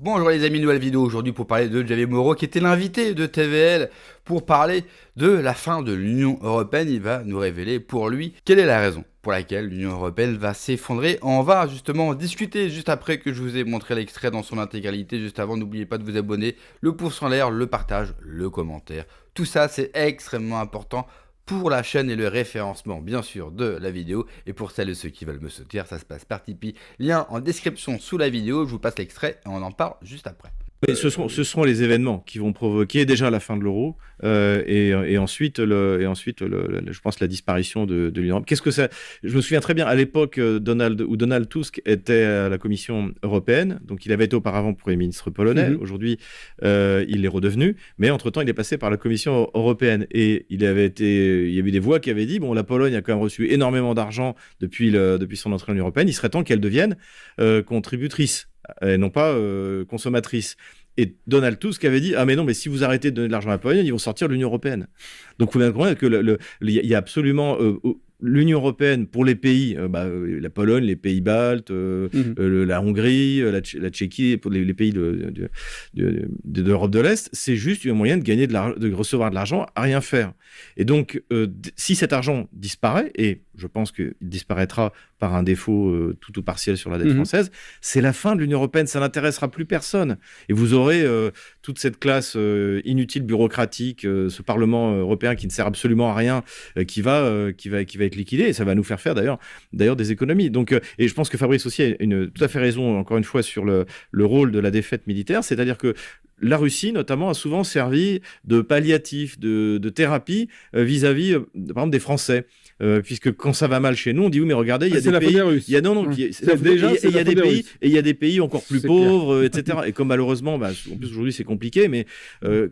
Bonjour les amis, nouvelle vidéo aujourd'hui pour parler de Javier Moro qui était l'invité de TVL pour parler de la fin de l'Union Européenne. Il va nous révéler pour lui quelle est la raison pour laquelle l'Union Européenne va s'effondrer. On va justement en discuter juste après que je vous ai montré l'extrait dans son intégralité. Juste avant, n'oubliez pas de vous abonner, le pouce en l'air, le partage, le commentaire. Tout ça c'est extrêmement important pour la chaîne et le référencement bien sûr de la vidéo. Et pour celles et ceux qui veulent me soutenir, ça se passe par Tipeee. Lien en description sous la vidéo, je vous passe l'extrait et on en parle juste après. Mais ce seront les événements qui vont provoquer déjà la fin de l'euro et ensuite, je pense, la disparition de l'Union européenne. Qu'est-ce que ça... Je me souviens très bien à l'époque où Donald Tusk était à la Commission européenne, donc il avait été auparavant Premier ministre polonais, aujourd'hui il est redevenu, mais entre-temps il est passé par la Commission européenne et il y avait des voix qui avaient dit, bon, la Pologne a quand même reçu énormément d'argent depuis son entrée dans l'Union européenne, il serait temps qu'elle devienne contributrice et non pas consommatrice. Et Donald Tusk avait dit, ah mais non, mais si vous arrêtez de donner de l'argent à la Pologne, ils vont sortir de l'Union européenne. Donc vous bien comprendre que il y a absolument l'Union européenne pour les pays, la Pologne, les pays baltes, la Hongrie, la Tchéquie, pour les pays de l'Europe de l'Est, c'est juste un moyen de gagner de recevoir de l'argent à rien faire. Et donc, si cet argent disparaît, et je pense qu'il disparaîtra par un défaut tout ou partiel sur la dette française, c'est la fin de l'Union européenne, ça n'intéressera plus personne. Et vous aurez toute cette classe inutile, bureaucratique, ce Parlement européen qui ne sert absolument à rien, qui va être liquidé, et ça va nous faire faire d'ailleurs des économies. Donc, et je pense que Fabrice aussi a tout à fait raison, encore une fois, sur le rôle de la défaite militaire, c'est-à-dire que la Russie, notamment, a souvent servi de palliatif, de thérapie vis-à-vis, par exemple, des Français. Puisque quand ça va mal chez nous, on dit oui, mais regardez, il y a des pays, il y a des pays encore plus pauvres, etc. Et comme malheureusement, en plus aujourd'hui c'est compliqué, mais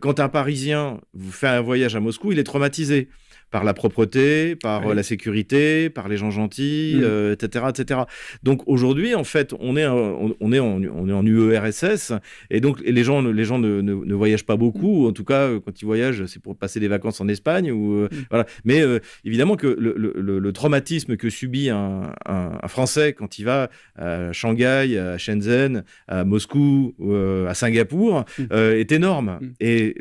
quand un Parisien vous fait un voyage à Moscou, il est traumatisé par la propreté, par la sécurité, par les gens gentils, etc., etc. Donc aujourd'hui, en fait, on est en UERSS, et donc les gens ne voyagent pas beaucoup. En tout cas, quand ils voyagent, c'est pour passer des vacances en Espagne ou voilà. Mais évidemment que le traumatisme que subit un Français quand il va à Shanghai, à Shenzhen, à Moscou, à Singapour, est énorme. Et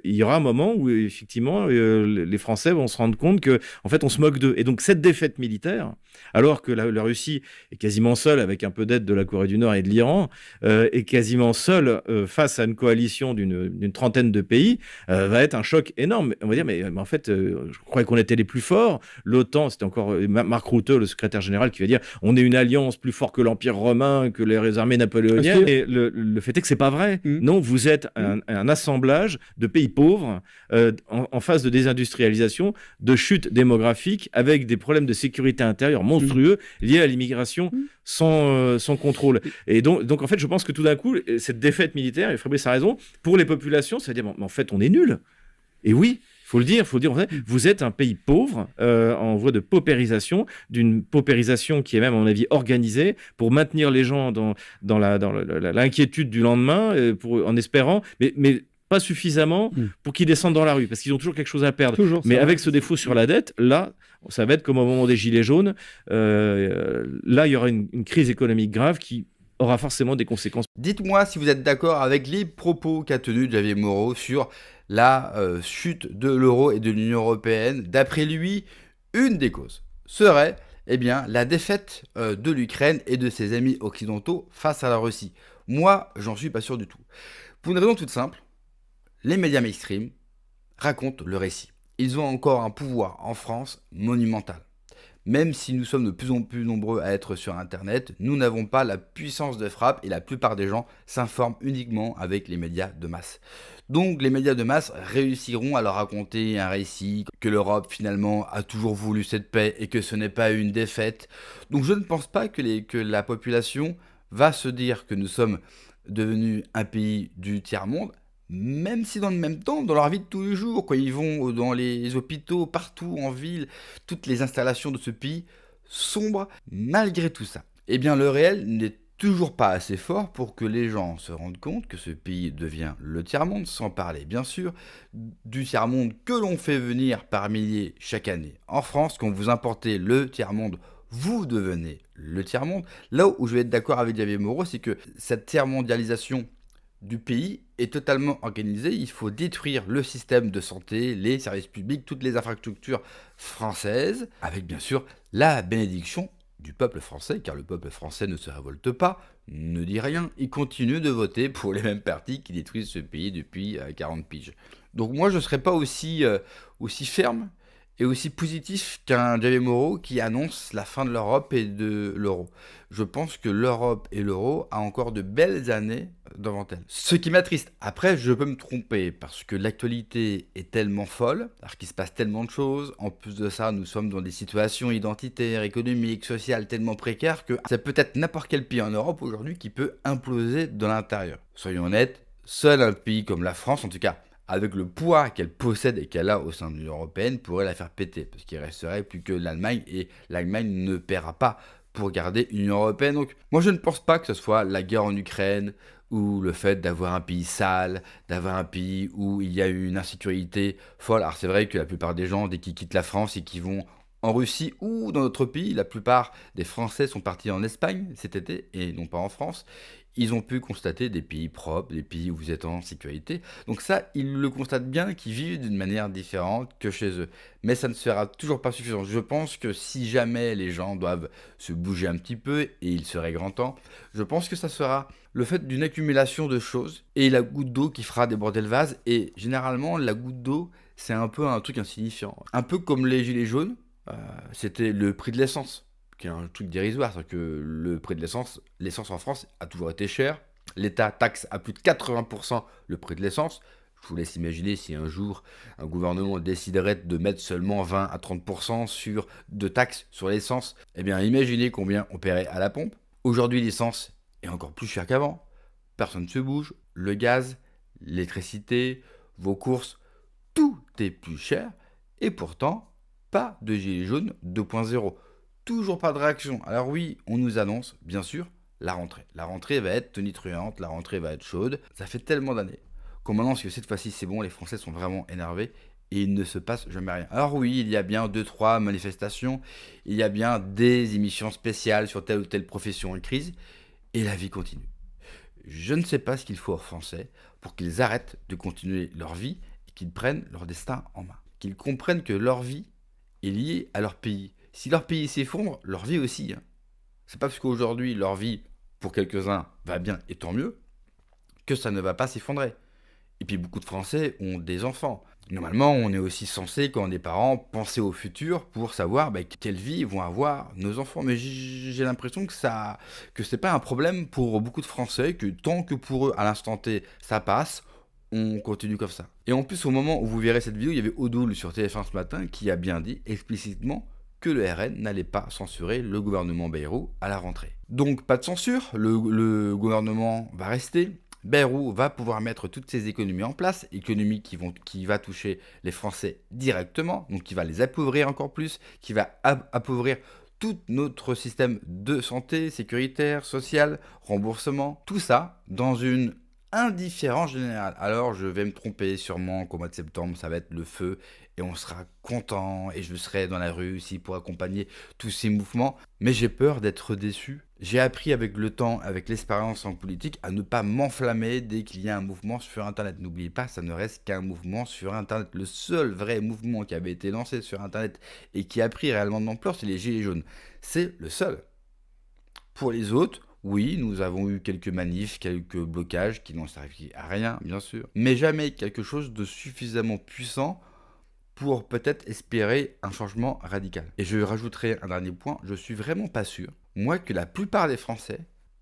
il y aura un moment où effectivement les Français vont se rendre compte que en fait on se moque d'eux. Et donc cette défaite militaire, alors que la Russie est quasiment seule, avec un peu d'aide de la Corée du Nord et de l'Iran, est quasiment seule face à une coalition d'une trentaine de pays, va être un choc énorme. On va dire mais en fait je croyais qu'on était les plus forts. L'OTAN, c'était encore Mark Rutte, le secrétaire général, qui va dire on est une alliance plus forte que l'Empire romain, que les armées napoléoniennes. Et le fait est que c'est pas vrai. Non, vous êtes un assemblage de pays pauvres en phase de désindustrialisation, de chute démographique, avec des problèmes de sécurité intérieure monstrueux liés à l'immigration sans contrôle. Et donc en fait, je pense que tout d'un coup, cette défaite militaire, et Fabrice a raison, pour les populations, ça veut dire bon, en fait, on est nuls. Et oui, il faut le dire, en fait, vous êtes un pays pauvre, en voie de paupérisation, d'une paupérisation qui est même, à mon avis, organisée pour maintenir les gens dans l'inquiétude du lendemain, en espérant, mais pas suffisamment pour qu'ils descendent dans la rue, parce qu'ils ont toujours quelque chose à perdre. Mais avec ce défaut sur la dette, là, ça va être comme au moment des Gilets jaunes. Là, il y aura une crise économique grave qui aura forcément des conséquences. Dites-moi si vous êtes d'accord avec les propos qu'a tenus Javier Moro sur la chute de l'euro et de l'Union européenne. D'après lui, une des causes serait la défaite de l'Ukraine et de ses amis occidentaux face à la Russie. Moi, j'en suis pas sûr du tout. Pour une raison toute simple, les médias mainstream racontent le récit. Ils ont encore un pouvoir en France monumental. Même si nous sommes de plus en plus nombreux à être sur Internet, nous n'avons pas la puissance de frappe et la plupart des gens s'informent uniquement avec les médias de masse. Donc les médias de masse réussiront à leur raconter un récit, que l'Europe finalement a toujours voulu cette paix et que ce n'est pas une défaite. Donc je ne pense pas que la population va se dire que nous sommes devenus un pays du tiers-monde, même si dans le même temps, dans leur vie de tous les jours, quand ils vont dans les hôpitaux, partout en ville, toutes les installations de ce pays sombrent malgré tout ça. Eh bien, le réel n'est toujours pas assez fort pour que les gens se rendent compte que ce pays devient le tiers-monde, sans parler bien sûr du tiers-monde que l'on fait venir par milliers chaque année en France. Quand vous importez le tiers-monde, vous devenez le tiers-monde. Là où je vais être d'accord avec Javier Moro, c'est que cette tiers-mondialisation du pays est totalement organisé. Il faut détruire le système de santé, les services publics, toutes les infrastructures françaises, avec bien sûr la bénédiction du peuple français, car le peuple français ne se révolte pas, ne dit rien, il continue de voter pour les mêmes partis qui détruisent ce pays depuis 40 piges. Donc moi je ne serais pas aussi ferme et aussi positif qu'un Javier Moro qui annonce la fin de l'Europe et de l'euro. Je pense que l'Europe et l'euro a encore de belles années devant elle. Ce qui m'attriste. Après, je peux me tromper parce que l'actualité est tellement folle, alors qu'il se passe tellement de choses. En plus de ça, nous sommes dans des situations identitaires, économiques, sociales tellement précaires que c'est peut-être n'importe quel pays en Europe aujourd'hui qui peut imploser de l'intérieur. Soyons honnêtes, seul un pays comme la France, en tout cas avec le poids qu'elle possède et qu'elle a au sein de l'Union européenne, pourrait la faire péter. Parce qu'il resterait plus que l'Allemagne, et l'Allemagne ne paiera pas pour garder l'Union européenne. Donc moi je ne pense pas que ce soit la guerre en Ukraine, ou le fait d'avoir un pays sale, d'avoir un pays où il y a une insécurité folle. Alors c'est vrai que la plupart des gens, dès qu'ils quittent la France et qu'ils vont en Russie ou dans notre pays, la plupart des Français sont partis en Espagne cet été et non pas en France. Ils ont pu constater des pays propres, des pays où vous êtes en sécurité. Donc ça, ils le constatent bien, qu'ils vivent d'une manière différente que chez eux. Mais ça ne sera toujours pas suffisant. Je pense que si jamais les gens doivent se bouger un petit peu, et il serait grand temps, je pense que ça sera le fait d'une accumulation de choses et la goutte d'eau qui fera déborder le vase. Et généralement, la goutte d'eau, c'est un peu un truc insignifiant. Un peu comme les gilets jaunes, c'était le prix de l'essence, qui est un truc dérisoire, c'est que le prix de l'essence en France a toujours été cher. L'État taxe à plus de 80% le prix de l'essence. Je vous laisse imaginer si un jour un gouvernement déciderait de mettre seulement 20 à 30% de taxes sur l'essence. Eh bien, imaginez combien on paierait à la pompe. Aujourd'hui, l'essence est encore plus chère qu'avant. Personne ne se bouge. Le gaz, l'électricité, vos courses, tout est plus cher. Et pourtant, pas de gilet jaune 2.0. Toujours pas de réaction. Alors oui, on nous annonce, bien sûr, la rentrée. La rentrée va être tonitruante, la rentrée va être chaude. Ça fait tellement d'années qu'on annonce que cette fois-ci c'est bon, les Français sont vraiment énervés et il ne se passe jamais rien. Alors oui, il y a bien 2-3 manifestations, il y a bien des émissions spéciales sur telle ou telle profession en crise, et la vie continue. Je ne sais pas ce qu'il faut aux Français pour qu'ils arrêtent de continuer leur vie et qu'ils prennent leur destin en main. Qu'ils comprennent que leur vie est liée à leur pays. Si leur pays s'effondre, leur vie aussi. C'est pas parce qu'aujourd'hui leur vie, pour quelques-uns, va bien et tant mieux, que ça ne va pas s'effondrer. Et puis beaucoup de Français ont des enfants. Normalement, on est aussi censé, quand on est parents, penser au futur pour savoir quelle vie vont avoir nos enfants. Mais j'ai l'impression que c'est pas un problème pour beaucoup de Français, que tant que pour eux, à l'instant T, ça passe, on continue comme ça. Et en plus, au moment où vous verrez cette vidéo, il y avait Odoul sur TF1 ce matin qui a bien dit explicitement que le RN n'allait pas censurer le gouvernement Bayrou à la rentrée. Donc pas de censure, le gouvernement va rester. Bayrou va pouvoir mettre toutes ces économies en place, économies qui va toucher les Français directement, donc qui va les appauvrir encore plus, qui va appauvrir tout notre système de santé, sécuritaire, social, remboursement, tout ça dans une indifférence générale. Alors je vais me tromper sûrement qu'au mois de septembre ça va être le feu et on sera content et je serai dans la rue aussi pour accompagner tous ces mouvements, mais j'ai peur d'être déçu. J'ai appris avec le temps, avec l'expérience en politique, à ne pas m'enflammer dès qu'il y a un mouvement sur Internet. N'oubliez pas, ça ne reste qu'un mouvement sur Internet. Le seul vrai mouvement qui avait été lancé sur Internet et qui a pris réellement de l'ampleur, c'est les Gilets jaunes. C'est le seul. Pour les autres, oui, nous avons eu quelques manifs, quelques blocages qui n'ont servi à rien, bien sûr, mais jamais quelque chose de suffisamment puissant pour peut-être espérer un changement radical. Et je rajouterai un dernier point, je suis vraiment pas sûr, moi, que la plupart des Français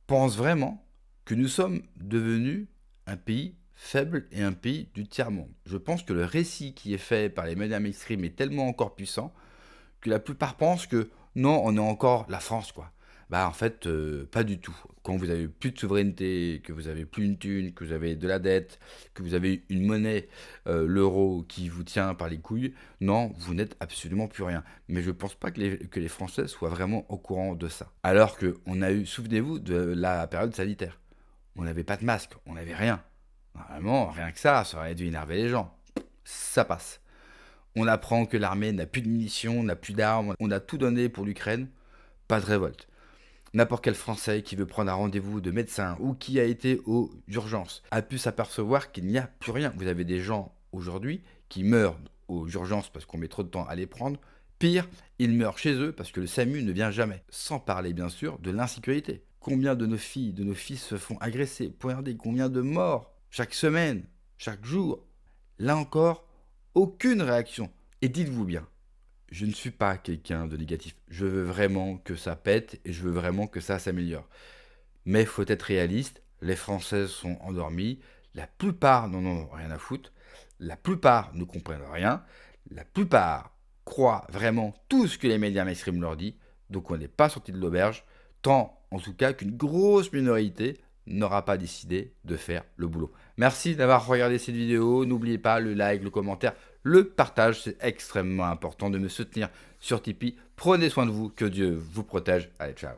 pensent vraiment que nous sommes devenus un pays faible et un pays du tiers-monde. Je pense que le récit qui est fait par les médias mainstream est tellement encore puissant que la plupart pensent que non, on est encore la France, quoi. En fait, pas du tout. Quand vous avez plus de souveraineté, que vous avez plus une thune, que vous avez de la dette, que vous avez une monnaie, l'euro, qui vous tient par les couilles, non, vous n'êtes absolument plus rien. Mais je pense pas que les Français soient vraiment au courant de ça. Alors qu'on a eu, souvenez-vous de la période sanitaire. On n'avait pas de masque, on n'avait rien. Normalement, rien que ça aurait dû énerver les gens. Ça passe. On apprend que l'armée n'a plus de munitions, n'a plus d'armes, on a tout donné pour l'Ukraine, pas de révolte. N'importe quel Français qui veut prendre un rendez-vous de médecin ou qui a été aux urgences a pu s'apercevoir qu'il n'y a plus rien. Vous avez des gens aujourd'hui qui meurent aux urgences parce qu'on met trop de temps à les prendre. Pire, ils meurent chez eux parce que le SAMU ne vient jamais. Sans parler bien sûr de l'insécurité. Combien de nos filles, de nos fils se font agresser, poignarder? Combien de morts chaque semaine, chaque jour? Là encore, aucune réaction. Et dites-vous bien, je ne suis pas quelqu'un de négatif. Je veux vraiment que ça pète et je veux vraiment que ça s'améliore. Mais il faut être réaliste, les Françaises sont endormies, la plupart n'en ont rien à foutre, la plupart ne comprennent rien, la plupart croient vraiment tout ce que les médias mainstream leur disent, donc on n'est pas sorti de l'auberge, tant en tout cas qu'une grosse minorité n'aura pas décidé de faire le boulot. Merci d'avoir regardé cette vidéo, n'oubliez pas le like, le commentaire, le partage, c'est extrêmement important de me soutenir sur Tipeee. Prenez soin de vous, que Dieu vous protège, allez ciao.